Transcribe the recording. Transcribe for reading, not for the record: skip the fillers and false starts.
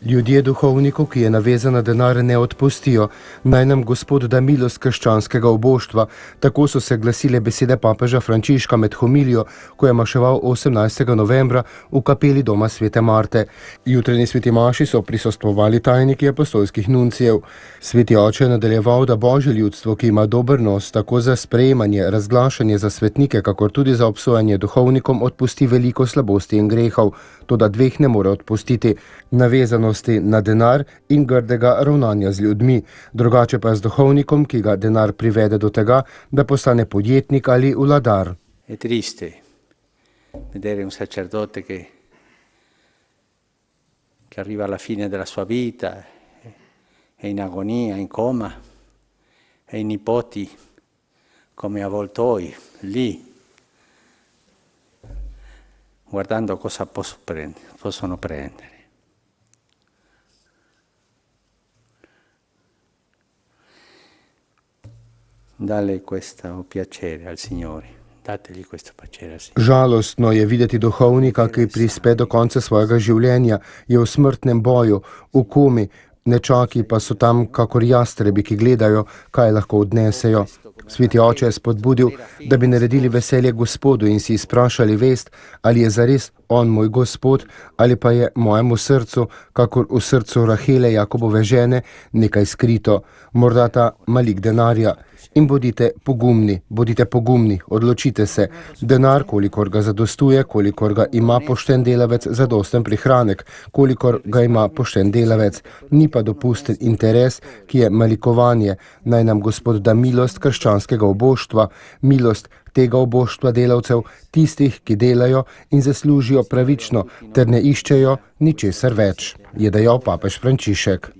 Ljudje duhovniku, ki je navezan na denar, ne odpustijo. Naj nam Gospod da milost krščanskega oboštva. Tako so se glasile besede papeža Frančiška med homilijo, ko je maševal 18. novembra v kapeli doma Svete Marte. Jutranji sveti maši so prisostvovali tajniki apostolskih nuncijev. Sveti oče je nadaljeval, da božje ljudstvo, ki ima dober nos tako za sprejemanje, razglašanje za svetnike, kakor tudi za obsojanje duhovnikom, odpusti veliko slabosti in grehov. Toda dveh ne more odpustiti: navezanosti na denar in grdega ravnanja z ljudmi. Drugače pa je z duhovnikom, ki ga denar privede do tega, da postane podjetnik ali vladar. È triste vedere un sacerdote che arriva alla fine della sua vita, è in agonia, in coma, e i nipoti come avvoltoi lì, guardando cosa possono prendere. Dale questo piacere al Signore. Dategli questo piacere al Signore. Žalostno je videti duhovnika, ki prispe do konca svojega življenja, je v smrtnem boju, v komi, nečaki pa so tam kakor jastrebi, ki gledajo, kaj lahko odnesejo. Sveti oče je spodbudil, da bi naredili veselje Gospodu in si izprašali vest, ali je zares on moj Gospod, ali pa je mojemu srcu, kakor v srcu Rahele, Jakobove žene, nekaj skrito, morda ta malik denarja. In bodite pogumni, odločite se. Denar, kolikor ga zadostuje, kolikor ga ima pošten delavec, zadosten prihranek, kolikor ga ima pošten delavec. Ni pa dopusten interes, ki je malikovanje. Naj nam Gospod da milost krščanskega oboštva, milost tega oboštva delavcev, tistih, ki delajo in zaslužijo pravično, ter ne iščejo ničesar več, je dejal papež Frančišek.